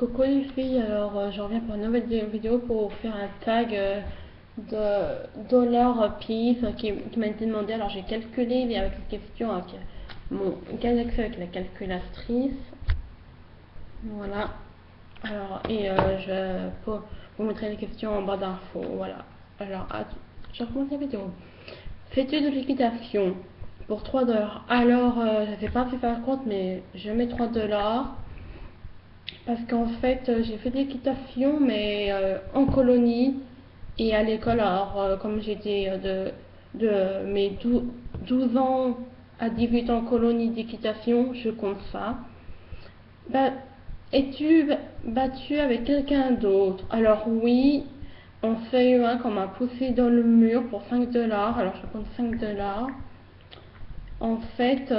Coucou les filles, alors je reviens pour une nouvelle vidéo pour faire un tag de dollar piece qui m'a été demandé. Alors j'ai calculé avec les questions avec mon Galaxy avec la calculatrice. Voilà. Alors, je vous mettrai les questions en bas d'infos. Voilà. Alors, je recommence la vidéo. Fais-tu de l'équitation pour 3 dollars? Alors, je ne sais pas si faire compte, mais je mets 3 dollars. Parce qu'en fait, j'ai fait de l'équitation, mais en colonie et à l'école. Alors, comme j'étais de mes 12 ans à 18 ans en colonie d'équitation, je compte ça. Bah, es-tu battu avec quelqu'un d'autre? Alors oui, en CE1, quand on m'a poussé dans le mur pour 5 dollars, alors je compte 5 dollars. En fait,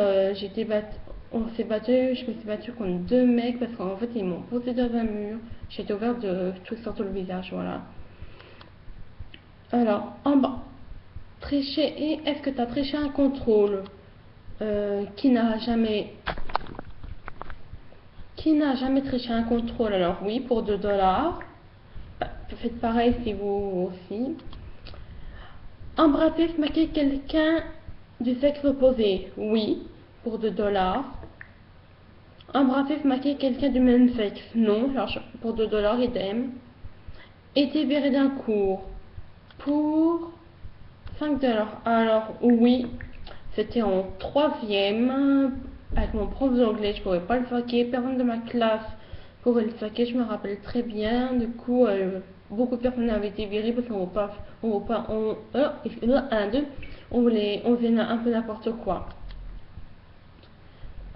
on s'est battu, je me suis battue contre deux mecs parce qu'en fait ils m'ont posé dans un mur. J'étais ouverte de tout sur tout le visage, voilà. Alors, en bas, tricher et est-ce que tu as triché un contrôle? Qui n'a jamais triché un contrôle? Alors oui, pour 2 dollars. Faites pareil si vous aussi. Embrasser, smacker quelqu'un du sexe opposé? Oui, pour 2 dollars. Embrasser, smacker quelqu'un du même sexe? Non, alors pour 2 dollars, idem. Été viré d'un cours? Pour 5 dollars. Alors oui, c'était en troisième avec mon prof d'anglais. Je pouvais pas le saquer, personne de ma classe pouvait le saquer, je me rappelle très bien. Du coup, beaucoup de personnes avaient été virées parce qu'on on faisait un peu n'importe quoi.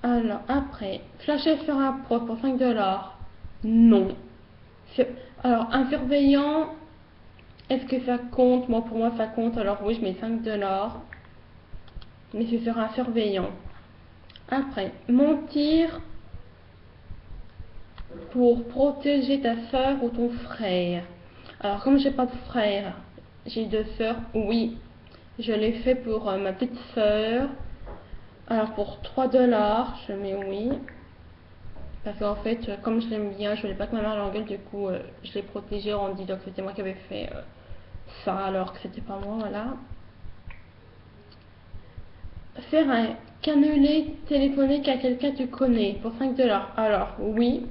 Alors après, flasher sur un prof pour 5 dollars? Non. Alors un surveillant, est-ce que ça compte? Moi, pour moi, ça compte. Alors oui, je mets 5 dollars. Mais c'est sur un surveillant. Après, mentir pour protéger ta soeur ou ton frère. Alors, comme j'ai pas de frère, j'ai deux sœurs, oui, je l'ai fait pour ma petite sœur. Alors, pour 3 dollars, je mets oui. Parce qu'en fait, comme je l'aime bien, je voulais pas que ma mère l'engueule, du coup, je l'ai protégée en disant que c'était moi qui avais fait ça, alors que c'était pas moi, voilà. Faire un cannulé téléphonique à quelqu'un que tu connais pour 5 dollars. Alors, oui,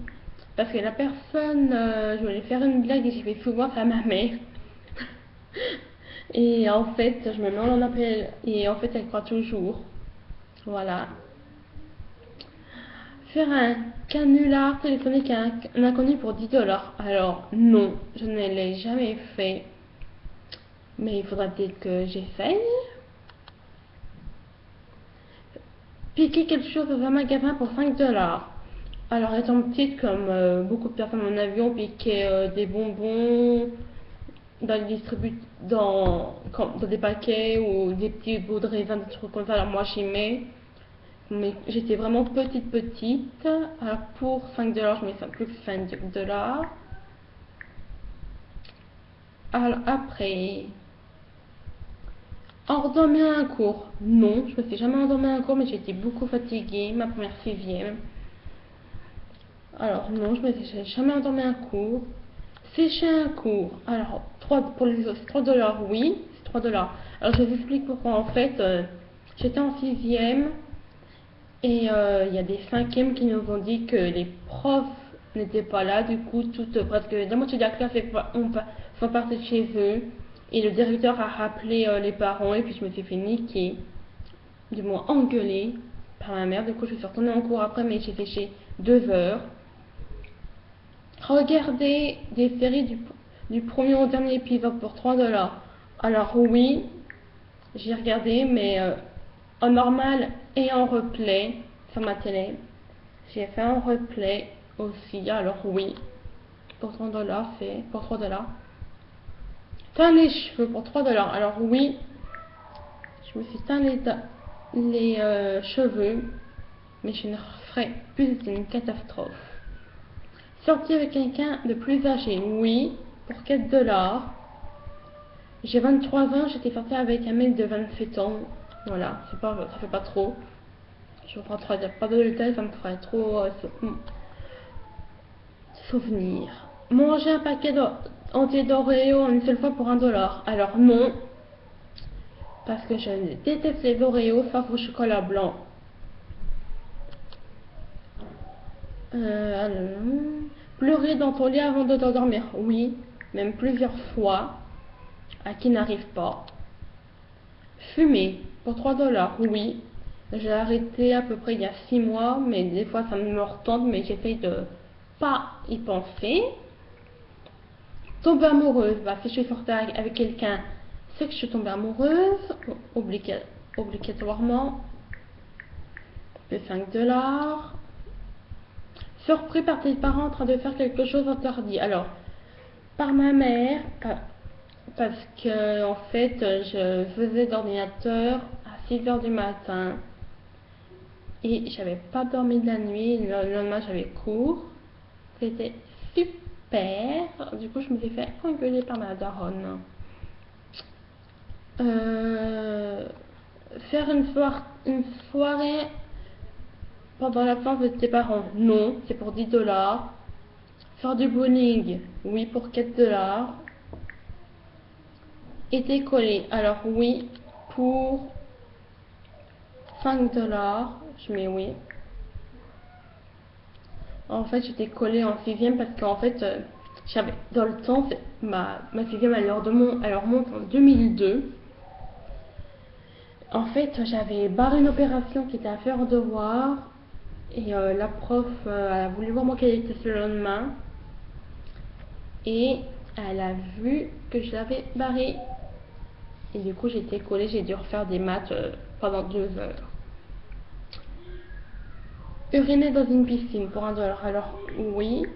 parce que la personne, je voulais faire une blague et j'ai fait souvent ça à ma mère. Et en fait, je me mets en appel et en fait, elle croit toujours. Voilà. Faire un canular téléphonique à un inconnu pour 10 dollars. Alors, non, je ne l'ai jamais fait. Mais il faudra peut-être que j'essaye. Piquer quelque chose dans un magasin pour 5 dollars. Alors, étant petite, comme beaucoup de personnes en avion piquaient des bonbons dans dans des paquets ou des petits bouts de raisin, des trucs comme ça. Alors, moi, j'y mets. Mais j'étais vraiment petite. Alors, pour 5 dollars, je mets plus que 5 dollars. Alors, après, endormir un cours? Non, je me suis jamais endormie à un cours, mais j'étais beaucoup fatiguée, ma première sixième. Alors non, je me suis jamais endormie à un cours. Sécher un cours? Alors, pour les autres, 3 dollars, oui, c'est 3 dollars. Alors, je vous explique pourquoi. En fait, j'étais en sixième et il y a des cinquièmes qui nous ont dit que les profs n'étaient pas là. Du coup, presque la moitié de la classe sont partis de chez eux. Et le directeur a rappelé les parents et puis je me suis fait niquer, du moins engueuler par ma mère. Du coup, je suis retournée en cours après, mais j'ai fait chez 2 heures. Regarder des séries du premier au dernier épisode pour 3 dollars. Alors oui, j'ai regardé, mais en normal et en replay sur ma télé. J'ai fait un replay aussi. Alors oui, pour 3 dollars, c'est pour 3 dollars. Teint les cheveux pour 3 dollars. Alors oui, je me suis teint les cheveux, mais je ne ferai plus, c'est une catastrophe. Sortir avec quelqu'un de plus âgé? Oui, pour 4 dollars. J'ai 23 ans, j'étais sortie avec un mec de 27 ans. Voilà, ça fait pas trop. Je rentrerai pas de détails, ça me ferait trop. Souvenir. Manger un paquet entier d'Oreo en une seule fois pour 1 $. Alors non, parce que je déteste les Oreos sauf au chocolat blanc. Pleurer dans ton lit avant de t'endormir. Oui, même plusieurs fois. À qui n'arrive pas. Fumer pour 3 $. Oui. J'ai arrêté à peu près il y a 6 mois, mais des fois ça me retente, mais j'essaye de pas y penser. Tomber amoureuse, bah, si je suis sortie avec quelqu'un, c'est que je suis tombée amoureuse, obligatoirement. Les 5 $. Surpris par tes parents en train de faire quelque chose interdit. Alors, par ma mère, parce que en fait, je faisais d'ordinateur à 6 h du matin et j'avais pas dormi de la nuit. Le lendemain, j'avais cours. C'était super. Du coup, je me suis fait engueuler par ma daronne. Faire une soirée pendant l'absence de tes parents. Non, c'est pour 10 $. Faire du bowling. Oui, pour 4 $. Été collé. Alors oui, pour 5 $. Je mets oui. En fait, j'étais collée en 6e parce qu'en fait, j'avais dans le temps, ma 6e elle remonte en 2002. En fait, j'avais barré une opération qui était à faire en devoir et la prof a voulu voir mon cahier de test le lendemain et elle a vu que je l'avais barré. Et du coup, j'étais collée, j'ai dû refaire des maths pendant 2 heures. Uriner dans une piscine pour 1 $. Alors, oui.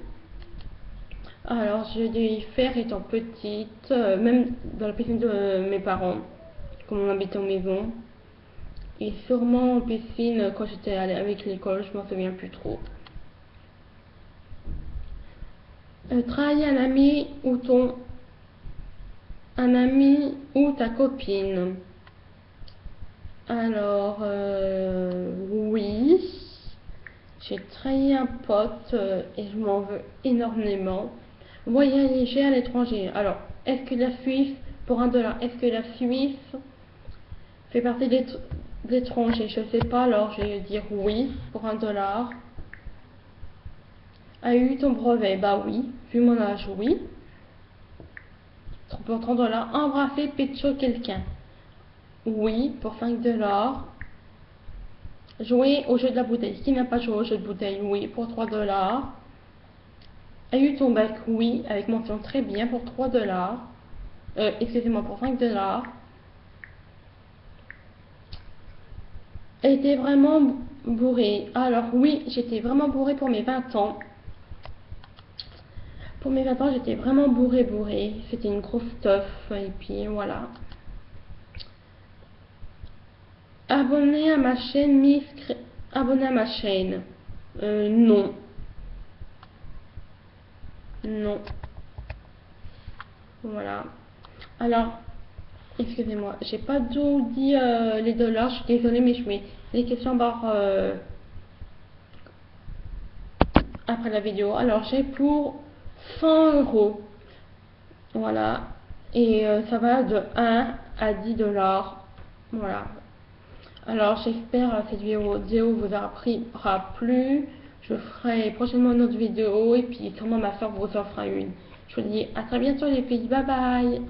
Alors, j'ai dû y faire étant petite, même dans la piscine de mes parents, comme on habitait en maison. Et sûrement en piscine quand j'étais allée avec l'école, je m'en souviens plus trop. Trahir un ami ou ta copine. Alors, oui, j'ai trahi un pote et je m'en veux énormément. Voyager à l'étranger. Alors, est-ce que la Suisse, pour 1 $, est-ce que la Suisse fait partie de l'étranger? Je sais pas, alors je vais dire oui, pour 1 $. A eu ton brevet? Bah oui, vu mon âge, oui. Pour 30 $. Embrasser, pécho quelqu'un? Oui, pour 5 $. Jouer au jeu de la bouteille. Qui n'a pas joué au jeu de bouteille? Oui, pour 3 $. A eu ton bac? Oui, avec mention très bien, pour 3 $. Excusez-moi, pour 5 $. Était vraiment bourré. Alors oui, j'étais vraiment bourré pour mes 20 ans. Pour mes 20 ans, j'étais vraiment bourré. C'était une grosse stuff. Et puis voilà. Abonner à ma chaîne, abonner à ma chaîne. Non. Non. Voilà. Alors, excusez-moi, j'ai pas tout dit les $. Je suis désolée, mais je mets les questions en barre après la vidéo. Alors, j'ai pour 100 €. Voilà. Et ça va de 1 à 10 $. Voilà. Alors, j'espère que cette vidéo vous aura plu. Je ferai prochainement une autre vidéo et puis sûrement ma soeur vous en fera une. Je vous dis à très bientôt les filles. Bye bye.